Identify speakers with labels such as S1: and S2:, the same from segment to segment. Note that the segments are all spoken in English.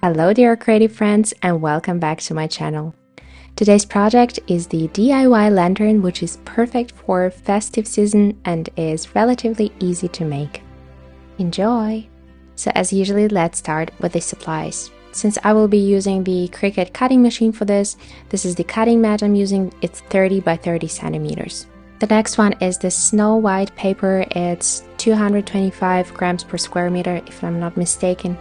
S1: Hello dear creative friends and welcome back to my channel. Today's project is the DIY lantern, which is perfect for festive season and is relatively easy to make. Enjoy! So as usually, let's start with the supplies. Since I will be using the Cricut cutting machine for this is the cutting mat I'm using. It's 30 by 30 centimeters. The next one is the snow white paper. It's 225 grams per square meter if I'm not mistaken.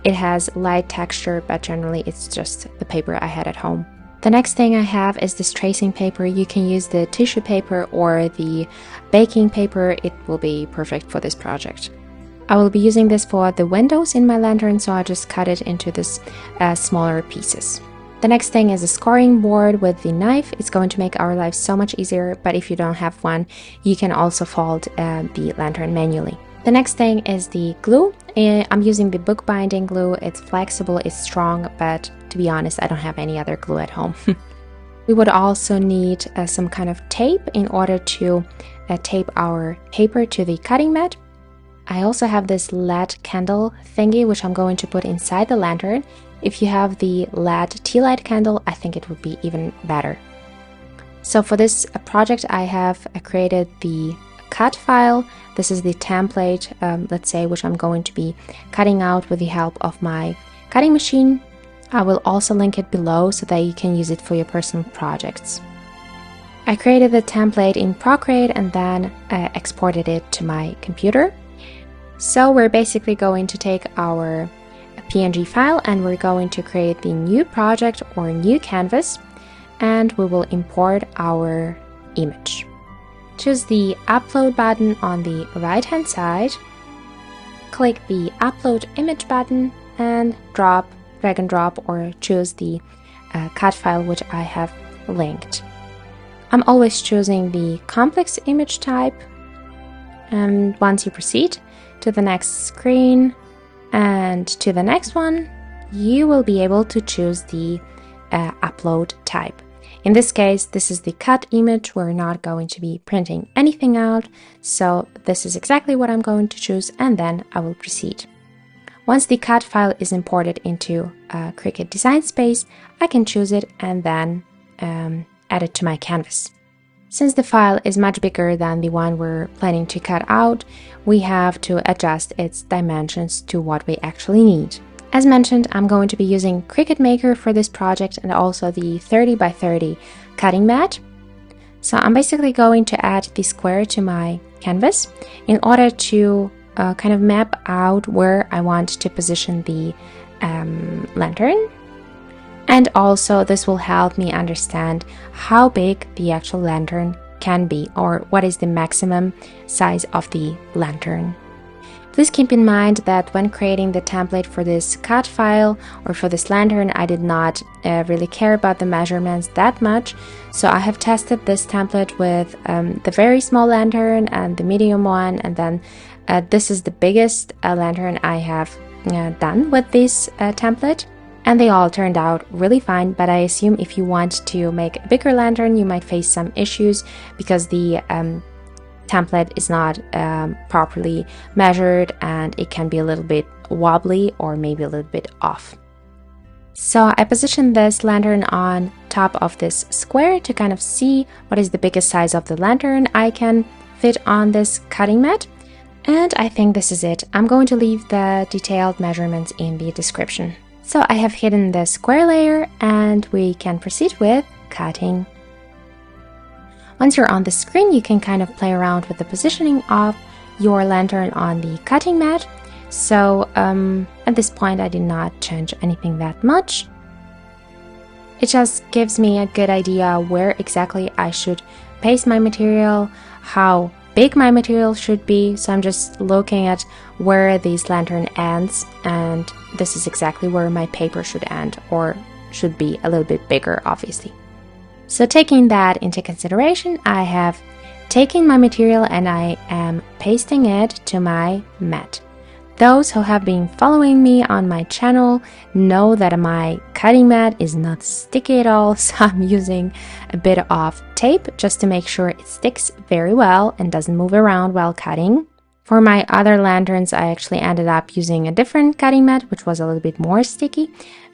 S1: It has light texture, but generally it's just the paper I had at home. The next thing I have is this tracing paper. You can use the tissue paper or the baking paper. It will be perfect for this project. I will be using this for the windows in my lantern, so I just cut it into this smaller pieces. The next thing is a scoring board with the knife. It's going to make our life so much easier, but if you don't have one, you can also fold the lantern manually. The next thing is the glue. I'm using the Bookbinding glue. It's flexible, it's strong, but to be honest, I don't have any other glue at home. We would also need some kind of tape in order to tape our paper to the cutting mat. I also have this LED candle thingy, which I'm going to put inside the lantern. If you have the LED tea light candle, I think it would be even better. So for this project, I have created the cut file. This is the template, let's say, which I'm going to be cutting out with the help of my cutting machine. I will also link it below so that you can use it for your personal projects. I created the template in Procreate and then exported it to my computer. So we're basically going to take our PNG file and we're going to create the new project or new canvas, and we will import our image. Choose the upload button on the right hand side, click the upload image button and drag and drop, or choose the cut file which I have linked. I'm always choosing the complex image type, and once you proceed to the next screen and to the next one, you will be able to choose the upload type. In this case, this is the cut image. We're not going to be printing anything out, so this is exactly what I'm going to choose, and then I will proceed. Once the cut file is imported into Cricut Design Space, I can choose it and then add it to my canvas. Since the file is much bigger than the one we're planning to cut out, we have to adjust its dimensions to what we actually need. As mentioned, I'm going to be using Cricut Maker for this project and also the 30 by 30 cutting mat. So I'm basically going to add the square to my canvas in order to kind of map out where I want to position the lantern. And also this will help me understand how big the actual lantern can be, or what is the maximum size of the lantern. Please keep in mind that when creating the template for this cut file or for this lantern, I did not really care about the measurements that much. So I have tested this template with the very small lantern and the medium one, and then this is the biggest lantern I have done with this template. And they all turned out really fine, but I assume if you want to make a bigger lantern, you might face some issues because the template is not properly measured and it can be a little bit wobbly or maybe a little bit off. So I positioned this lantern on top of this square to kind of see what is the biggest size of the lantern I can fit on this cutting mat. And I think this is it. I'm going to leave the detailed measurements in the description. So I have hidden the square layer and we can proceed with cutting. Once you're on the screen, you can kind of play around with the positioning of your lantern on the cutting mat. So at this point, I did not change anything that much. It just gives me a good idea where exactly I should place my material, how big my material should be. So I'm just looking at where this lantern ends, and this is exactly where my paper should end, or should be a little bit bigger, obviously. So taking that into consideration, I have taken my material and I am pasting it to my mat. Those who have been following me on my channel know that my cutting mat is not sticky at all, so I'm using a bit of tape just to make sure it sticks very well and doesn't move around while cutting. For my other lanterns, I actually ended up using a different cutting mat, which was a little bit more sticky.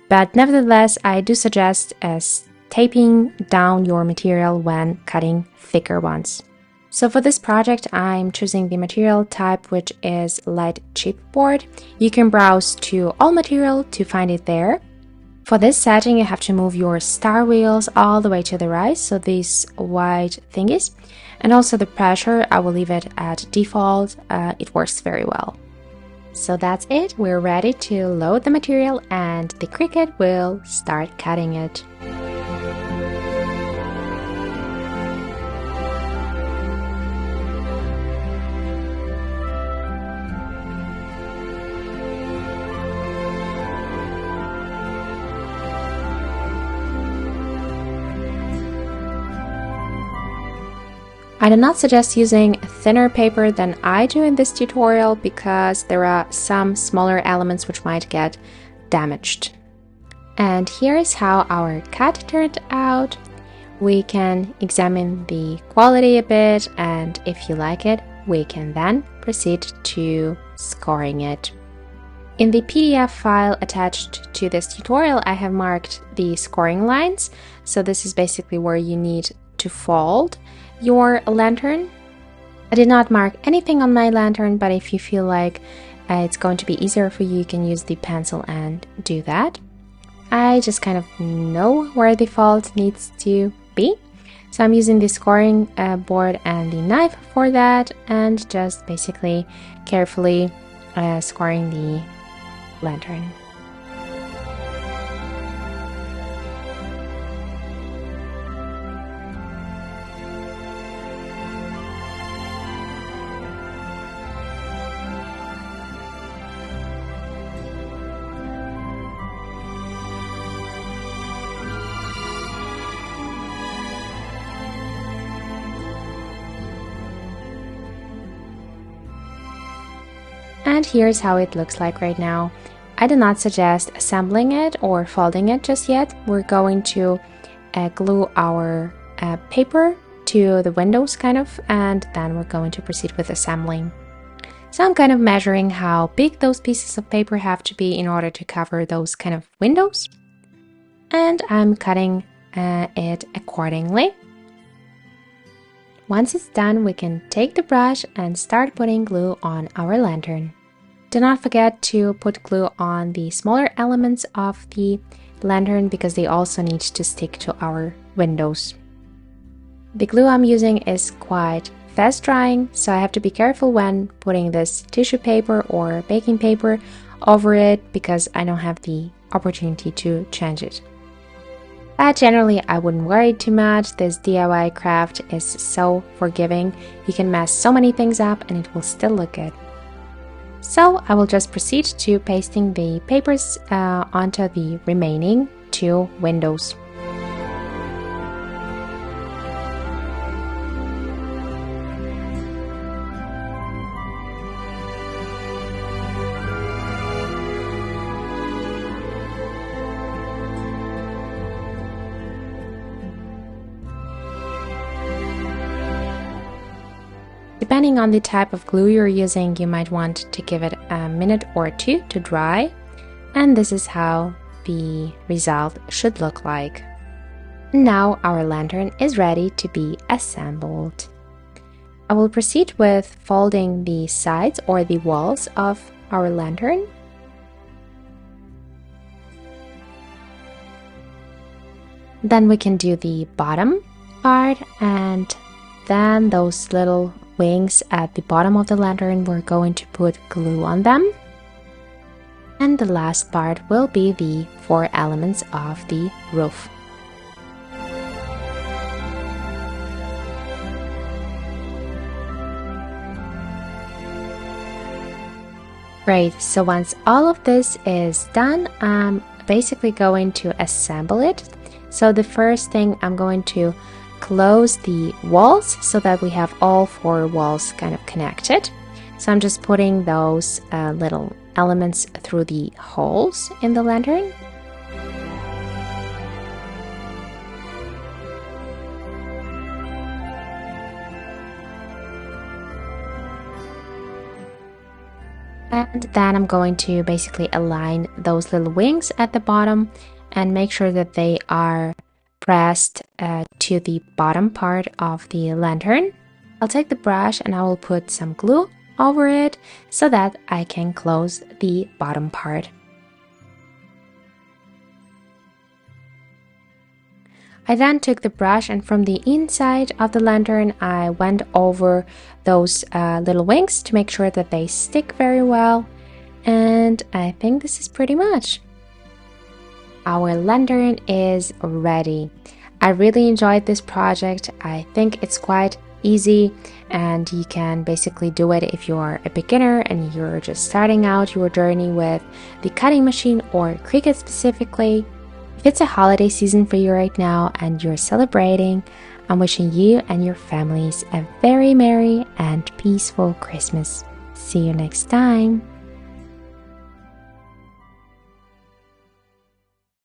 S1: But nevertheless, I do suggest taping down your material when cutting thicker ones. So for this project, I'm choosing the material type, which is light chipboard. You can browse to all material to find it there. For this setting, you have to move your star wheels all the way to the right, so these white thingies. And also the pressure, I will leave it at default. It works very well. So that's it. We're ready to load the material and the Cricut will start cutting it. I do not suggest using thinner paper than I do in this tutorial because there are some smaller elements which might get damaged. And here is how our cut turned out. We can examine the quality a bit, and if you like it, we can then proceed to scoring it. In the PDF file attached to this tutorial, I have marked the scoring lines. So this is basically where you need to fold your lantern. I did not mark anything on my lantern, but if you feel like it's going to be easier for you, you can use the pencil and do that. I just kind of know where the fold needs to be. So I'm using the scoring board and the knife for that, and just basically carefully scoring the lantern. And here's how it looks like right now. I do not suggest assembling it or folding it just yet. We're going to glue our paper to the windows kind of, and then we're going to proceed with assembling. So I'm kind of measuring how big those pieces of paper have to be in order to cover those kind of windows. And I'm cutting it accordingly. Once it's done, we can take the brush and start putting glue on our lantern. Do not forget to put glue on the smaller elements of the lantern because they also need to stick to our windows. The glue I'm using is quite fast drying, so I have to be careful when putting this tissue paper or baking paper over it because I don't have the opportunity to change it. But generally, I wouldn't worry too much. This DIY craft is so forgiving. You can mess so many things up and it will still look good. So I will just proceed to pasting the papers onto the remaining 2 windows. Depending on the type of glue you're using, you might want to give it a minute or 2 to dry. And this is how the result should look like. Now our lantern is ready to be assembled. I will proceed with folding the sides or the walls of our lantern. Then we can do the bottom part, and then those little wings at the bottom of the lantern, we're going to put glue on them. And the last part will be the 4 elements of the roof. Great, so once all of this is done, I'm basically going to assemble it. So the first thing, I'm going to close the walls so that we have all 4 walls kind of connected. So I'm just putting those little elements through the holes in the lantern. And then I'm going to basically align those little wings at the bottom and make sure that they are pressed to the bottom part of the lantern. I'll take the brush and I will put some glue over it so that I can close the bottom part. I then took the brush and from the inside of the lantern I went over those little wings to make sure that they stick very well, and I think this is pretty much. Our lantern is ready. I really enjoyed this project. I think it's quite easy and you can basically do it if you're a beginner and you're just starting out your journey with the cutting machine or Cricut specifically. If it's a holiday season for you right now and you're celebrating, I'm wishing you and your families a very merry and peaceful Christmas. See you next time.